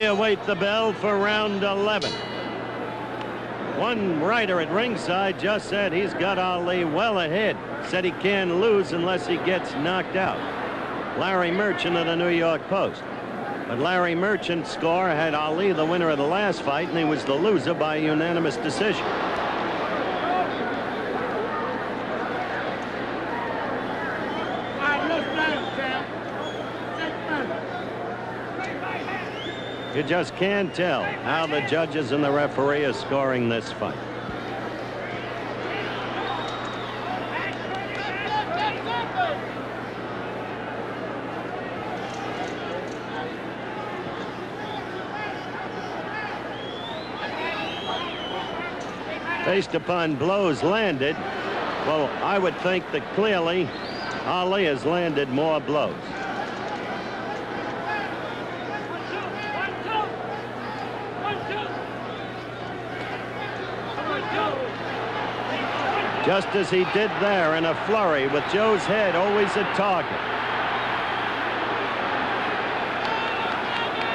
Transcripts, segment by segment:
Await the bell for round 11. One writer at ringside just said he's got Ali well ahead. Said he can't lose unless he gets knocked out. Larry Merchant of the New York Post. But Larry Merchant's score had Ali the winner of the last fight, and he was the loser by unanimous decision. You just can't tell how the judges and the referee are scoring this fight. Based upon blows landed, well, I would think that clearly Ali has landed more blows. Just as he did there in a flurry, with Joe's head always a target.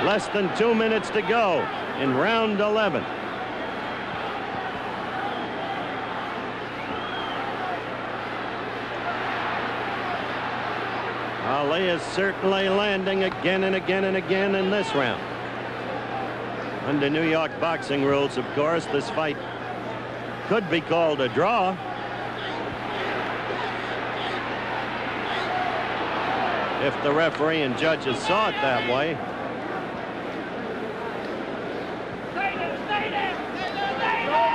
Less than 2 minutes to go in round 11. Ali is certainly landing again and again and again in this round. Under New York boxing rules, of course, this fight could be called a draw. If the referee and judges saw it that way. Stay there! Stay there! Stay there!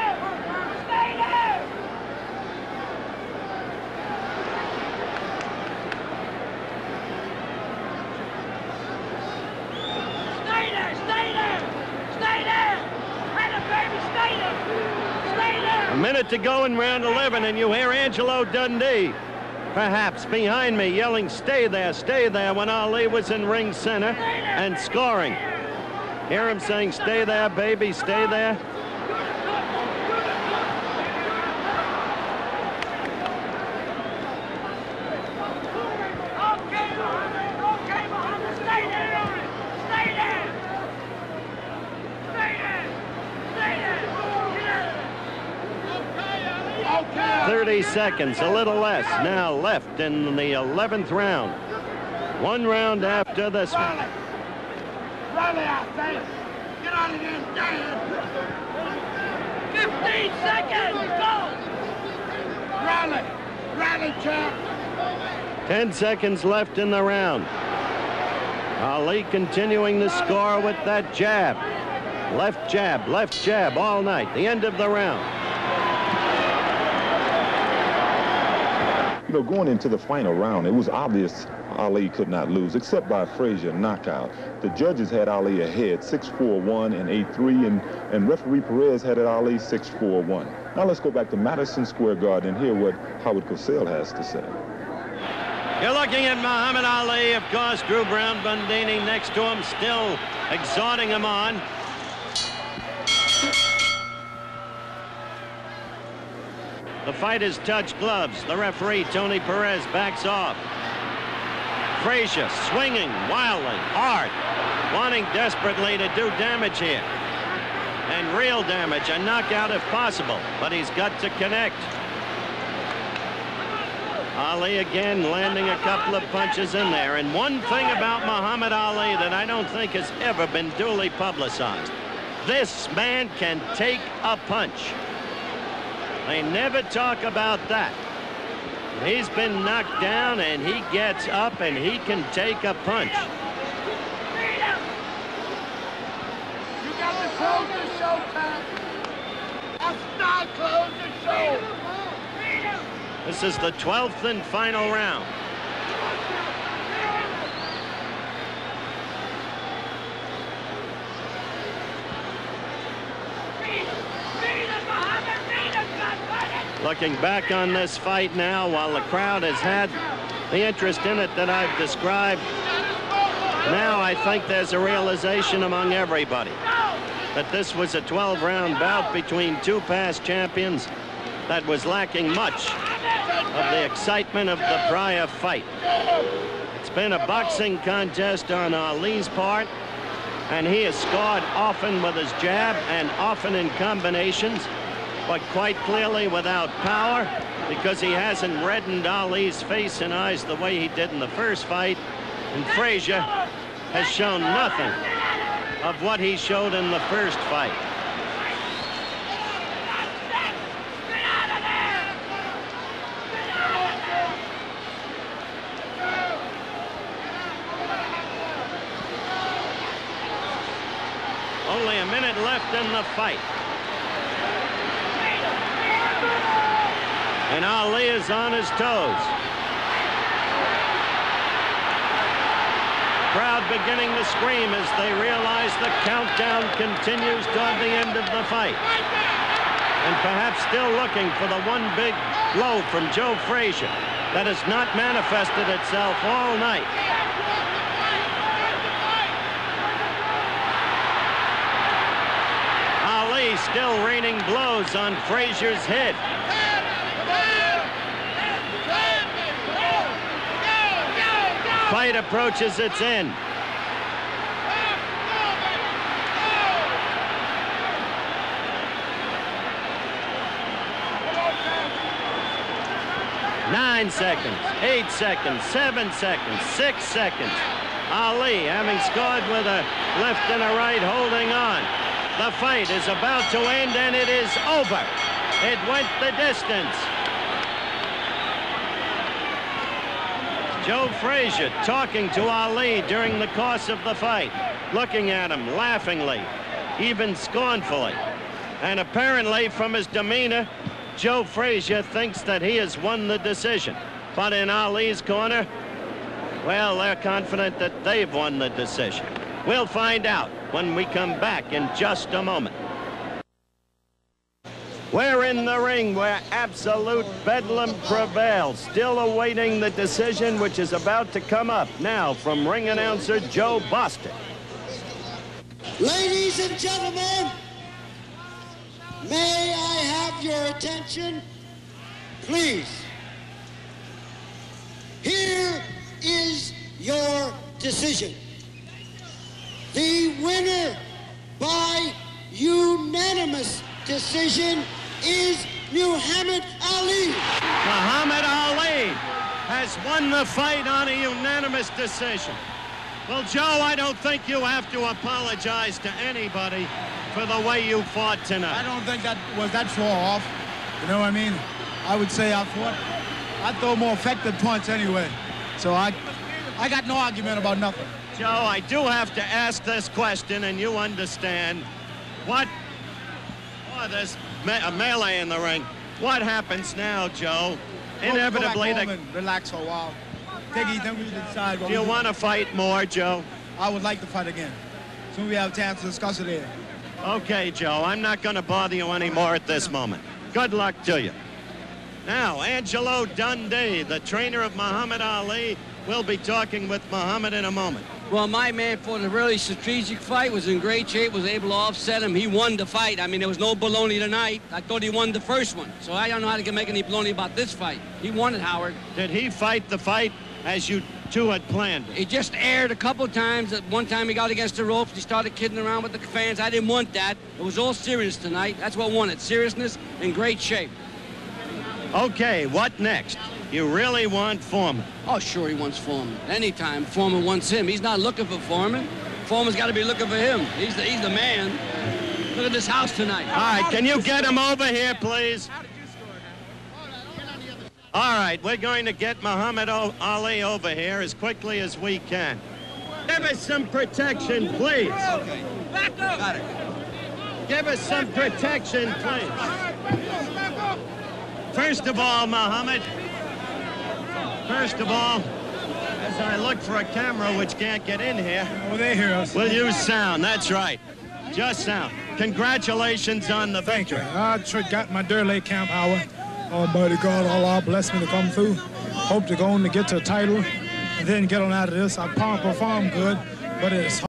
Stay there! 1 minute to go in round 11, and you hear Angelo Dundee, perhaps behind me, yelling, stay there, when Ali was in ring center and scoring. Hear him saying, stay there, baby, stay there. Okay, Muhammad, stay there. Stay there. Stay there. Stay there. Okay. 30 seconds, a little less now left in the 11th round. One round after this one. Rally, I say. Get out of there, damn. 15 seconds, go. Rally, champ. 10 seconds left in the round. Ali continuing to score with that jab. Left jab all night. The end of the round. You know, going into the final round, it was obvious Ali could not lose, except by a Frazier knockout. The judges had Ali ahead, 6-4-1 and 8-3, and referee Perez had it Ali 6-4-1. Now let's go back to Madison Square Garden and hear what Howard Cosell has to say. You're looking at Muhammad Ali, of course, Drew Brown Bundini next to him, still exhorting him on. The fighters touch gloves. The referee, Tony Perez, backs off. Frazier swinging wildly, hard, wanting desperately to do damage here. And real damage, a knockout if possible, but he's got to connect. Ali again landing a couple of punches in there. And one thing about Muhammad Ali that I don't think has ever been duly publicized. This man can take a punch. They never talk about that. He's been knocked down and he gets up and he can take a punch. You got to close the show, Tom. That's not close the show. This is the 12th and final round. Looking back on this fight now, while the crowd has had the interest in it that I've described, now I think there's a realization among everybody that this was a 12-round bout between two past champions that was lacking much of the excitement of the prior fight. It's been a boxing contest on Ali's part, and he has scored often with his jab and often in combinations, but quite clearly without power, because he hasn't reddened Ali's face and eyes the way he did in the first fight. And Frazier has shown nothing of what he showed in the first fight. Only a minute left in the fight. And Ali is on his toes. Crowd beginning to scream as they realize the countdown continues toward the end of the fight. And perhaps still looking for the one big blow from Joe Frazier that has not manifested itself all night. Ali still raining blows on Frazier's head. Fight approaches its end. Nine seconds, 8 seconds, 7 seconds, 6 seconds. Ali, having scored with a left and a right, holding on. The fight is about to end, and it is over. It went the distance. Joe Frazier talking to Ali during the course of the fight, looking at him laughingly, even scornfully. And apparently from his demeanor, Joe Frazier thinks that he has won the decision. But in Ali's corner, well, they're confident that they've won the decision. We'll find out when we come back in just a moment. We're in the ring where absolute bedlam prevails, still awaiting the decision which is about to come up now from ring announcer Joe Bostic. Ladies and gentlemen, may I have your attention, please? Here is your decision. The winner by unanimous decision is Muhammad Ali. Muhammad Ali has won the fight on a unanimous decision. Well, Joe, I don't think you have to apologize to anybody for the way you fought tonight. I don't think that was that far off. You know what I mean? I would say I throw more effective punch anyway. So I got no argument about nothing. Joe, I do have to ask this question, and you understand. There's a melee in the ring. What happens now, Joe? Inevitably, go back home and relax for a while. Then we decide. Do you want to fight more, Joe? I would like to fight again. Soon we have a chance to discuss it here. Okay, Joe. I'm not going to bother you anymore at this moment. Good luck to you. Now, Angelo Dundee, the trainer of Muhammad Ali, will be talking with Muhammad in a moment. Well, my man fought a really strategic fight, was in great shape, was able to offset him. He won the fight. I mean, there was no baloney tonight. I thought he won the first one. So I don't know how to make any baloney about this fight. He won it, Howard. Did he fight the fight as you two had planned it? He just aired a couple of times. At one time he got against the ropes. He started kidding around with the fans. I didn't want that. It was all serious tonight. That's what won it. Seriousness and great shape. Okay, what next? You really want Foreman? Oh, sure, he wants Foreman. Anytime Foreman wants him. He's not looking for Foreman. Foreman's got to be looking for him. He's the man. Look at this house tonight. All right, can you get him over here, please? All right, we're going to get Muhammad Ali over here as quickly as we can. Give us some protection, please. Okay. Back up. Got it. Give us some protection, please. First of all, Muhammad, as I look for a camera which can't get in here. Oh, they hear us. We'll use sound, that's right. Just sound. Congratulations on the victory. Thank you. I got my Durley Camp Howard. Almighty God, Allah bless me to come through. Hope to go on to get to a title and then get on out of this. I perform good, but it's